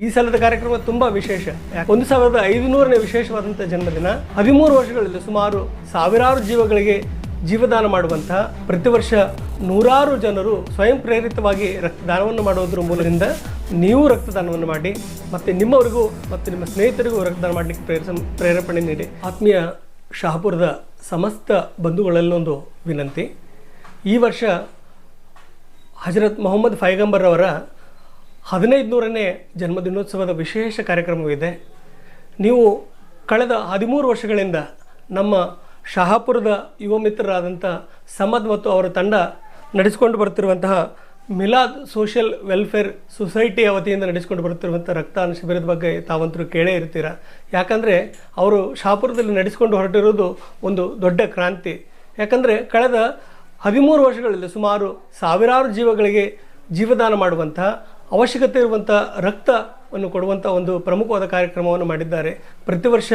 ಈ ಸಲದ ಕಾರ್ಯಕ್ರಮ ತುಂಬಾ ವಿಶೇಷ. 1500ನೇ ವಿಶೇಷವಾದಂಥ ಜನ್ಮದಿನ. 13 ವರ್ಷಗಳಲ್ಲಿ ಸುಮಾರು ಸಾವಿರಾರು ಜೀವಗಳಿಗೆ ಜೀವದಾನ ಮಾಡುವಂತಹ, ಪ್ರತಿ ವರ್ಷ ನೂರಾರು ಜನರು ಸ್ವಯಂ ಪ್ರೇರಿತವಾಗಿ ರಕ್ತದಾನವನ್ನು ಮಾಡೋದ್ರ ಮೂಲದಿಂದ ನೀವು ರಕ್ತದಾನವನ್ನು ಮಾಡಿ ಮತ್ತು ನಿಮ್ಮವರಿಗೂ ಮತ್ತು ನಿಮ್ಮ ಸ್ನೇಹಿತರಿಗೂ ರಕ್ತದಾನ ಮಾಡಲಿಕ್ಕೆ ಪ್ರೇರೇಪಣೆ ನೀಡಿ. ಆತ್ಮೀಯ ಶಹಾಪುರದ ಸಮಸ್ತ ಬಂಧುಗಳಲ್ಲೊಂದು ವಿನಂತಿ. ಈ ವರ್ಷ ಹಜರತ್ ಮೊಹಮ್ಮದ್ ಪೈಗಂಬರ್ ಅವರ 1500ನೇ ಜನ್ಮದಿನೋತ್ಸವದ ವಿಶೇಷ ಕಾರ್ಯಕ್ರಮವಿದೆ. ನೀವು ಕಳೆದ 13 ವರ್ಷಗಳಿಂದ ನಮ್ಮ ಶಹಾಪುರದ ಯುವ ಮಿತ್ರರಾದಂಥ ಸಮದ್ ಮತ್ತು ಅವರ ತಂಡ ನಡೆಸಿಕೊಂಡು ಬರ್ತಿರುವಂತಹ ಮಿಲಾದ್ ಸೋಷಿಯಲ್ ವೆಲ್ಫೇರ್ ಸೊಸೈಟಿಯ ವತಿಯಿಂದ ನಡೆಸಿಕೊಂಡು ಬರುತ್ತಿರುವಂಥ ರಕ್ತದಾನ ಶಿಬಿರದ ಬಗ್ಗೆ ತಾವಂತರೂ ಕೇಳೇ ಇರ್ತೀರ. ಯಾಕಂದರೆ ಅವರು ಶಹಾಪುರದಲ್ಲಿ ನಡೆಸಿಕೊಂಡು ಹೊರಟಿರೋದು ಒಂದು ದೊಡ್ಡ ಕ್ರಾಂತಿ. ಯಾಕಂದರೆ ಕಳೆದ 13 ವರ್ಷಗಳಲ್ಲಿ ಸುಮಾರು ಸಾವಿರಾರು ಜೀವಗಳಿಗೆ ಜೀವದಾನ ಮಾಡುವಂಥ, ಅವಶ್ಯಕತೆ ಇರುವಂಥ ರಕ್ತವನ್ನು ಕೊಡುವಂಥ ಒಂದು ಪ್ರಮುಖವಾದ ಕಾರ್ಯಕ್ರಮವನ್ನು ಮಾಡಿದ್ದಾರೆ. ಪ್ರತಿ ವರ್ಷ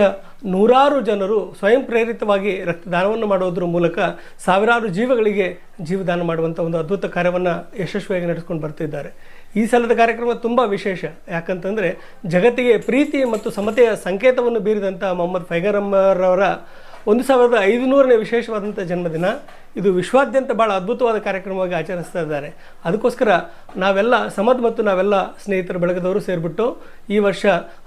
ನೂರಾರು ಜನರು ಸ್ವಯಂ ಪ್ರೇರಿತವಾಗಿ ರಕ್ತದಾನವನ್ನು ಮಾಡೋದ್ರ ಮೂಲಕ ಸಾವಿರಾರು ಜೀವಗಳಿಗೆ ಜೀವದಾನ ಮಾಡುವಂಥ ಒಂದು ಅದ್ಭುತ ಕಾರ್ಯವನ್ನು ಯಶಸ್ವಿಯಾಗಿ ನಡೆಸ್ಕೊಂಡು ಬರ್ತಿದ್ದಾರೆ. ಈ ಸಲದ ಕಾರ್ಯಕ್ರಮ ತುಂಬ ವಿಶೇಷ. ಯಾಕಂತಂದರೆ ಜಗತ್ತಿಗೆ ಪ್ರೀತಿ ಮತ್ತು ಸಮತೆಯ ಸಂಕೇತವನ್ನು ಬೀರಿದಂಥ ಮೊಹಮ್ಮದ್ ಪೈಗಂಬರ್ ಅವರ 1500ನೇ ವಿಶೇಷವಾದಂಥ ಜನ್ಮದಿನ. ಇದು ವಿಶ್ವಾದ್ಯಂತ ಭಾಳ ಅದ್ಭುತವಾದ ಕಾರ್ಯಕ್ರಮವಾಗಿ ಆಚರಿಸ್ತಾ ಇದ್ದಾರೆ. ಅದಕ್ಕೋಸ್ಕರ ನಾವೆಲ್ಲ ಸಮದ್ ಮತ್ತು ನಾವೆಲ್ಲ ಸ್ನೇಹಿತರ ಬಳಗದವರು ಸೇರಿಬಿಟ್ಟು ಈ ವರ್ಷ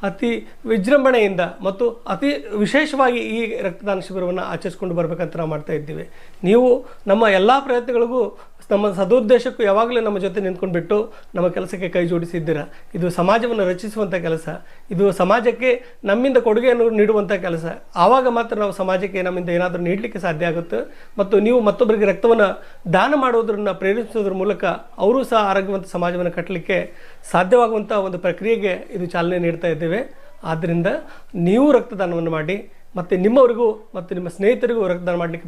ಅತಿ ವಿಜೃಂಭಣೆಯಿಂದ ಮತ್ತು ಅತಿ ವಿಶೇಷವಾಗಿ ಈ ರಕ್ತದಾನ ಶಿಬಿರವನ್ನು ಆಚರಿಸ್ಕೊಂಡು ಬರಬೇಕಂತ ನಾವು ಮಾಡ್ತಾ ಇದ್ದೀವಿ. ನೀವು ನಮ್ಮ ಎಲ್ಲ ಪ್ರಯತ್ನಗಳಿಗೂ ನಮ್ಮ ಸದುದ್ದೇಶಕ್ಕೂ ಯಾವಾಗಲೂ ನಮ್ಮ ಜೊತೆ ನಿಂತ್ಕೊಂಡ್ಬಿಟ್ಟು ನಮ್ಮ ಕೆಲಸಕ್ಕೆ ಕೈ ಜೋಡಿಸಿದ್ದೀರಾ. ಇದು ಸಮಾಜವನ್ನು ರಚಿಸುವಂಥ ಕೆಲಸ, ಇದು ಸಮಾಜಕ್ಕೆ ನಮ್ಮಿಂದ ಕೊಡುಗೆಯನ್ನು ನೀಡುವಂಥ ಕೆಲಸ. ಆವಾಗ ಮಾತ್ರ ನಾವು ಸಮಾಜಕ್ಕೆ ನಮ್ಮಿಂದ ಏನಾದರೂ ನೀಡಲಿಕ್ಕೆ ಸಾಧ್ಯ ಆಗುತ್ತೆ. ಮತ್ತು ನೀವು ಮತ್ತೊಬ್ಬರಿಗೆ ರಕ್ತವನ್ನು ದಾನ ಮಾಡೋದ್ರನ್ನ ಪ್ರೇರೇಪಿಸೋದ್ರ ಮೂಲಕ ಅವರು ಸಹ ಆರೋಗ್ಯವಂತ ಸಮಾಜವನ್ನು ಕಟ್ಟಲಿಕ್ಕೆ ಸಾಧ್ಯವಾಗುವಂಥ ಒಂದು ಪ್ರಕ್ರಿಯೆಗೆ ಇದು ಚಾಲನೆ ನೀಡ್ತಾ ಇದ್ದೇವೆ. ಆದ್ದರಿಂದ ನೀವು ರಕ್ತದಾನವನ್ನು ಮಾಡಿ ಮತ್ತು ನಿಮ್ಮವರಿಗೂ ಮತ್ತು ನಿಮ್ಮ ಸ್ನೇಹಿತರಿಗೂ ರಕ್ತದಾನ ಮಾಡಲಿಕ್ಕೆ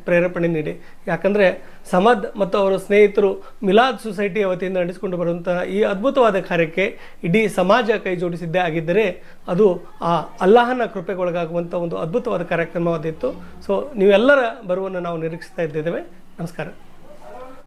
ಪ್ರೇರೇಪಣೆ ನೀಡಿ. ಯಾಕಂದರೆ ಸಮದ್ ಮತ್ತು ಅವರ ಸ್ನೇಹಿತರು ಮಿಲಾದ್ ಸೊಸೈಟಿಯ ವತಿಯಿಂದ ನಡೆಸಿಕೊಂಡು ಬರುವಂತಹ ಈ ಅದ್ಭುತವಾದ ಕಾರ್ಯಕ್ಕೆ ಇಡೀ ಸಮಾಜ ಕೈ ಜೋಡಿಸಿದ್ದೇ ಆಗಿದ್ದರೆ ಅದು ಆ ಅಲ್ಲಾಹನ ಕೃಪೆಗೊಳಗಾಗುವಂಥ ಒಂದು ಅದ್ಭುತವಾದ ಕಾರ್ಯಕ್ರಮವಾದಿತ್ತು. ಸೊ ನೀವೆಲ್ಲರ ಬರುವನ್ನು ನಾವು ನಿರೀಕ್ಷಿಸ್ತಾ ಇದ್ದೇವೆ. ನಮಸ್ಕಾರ.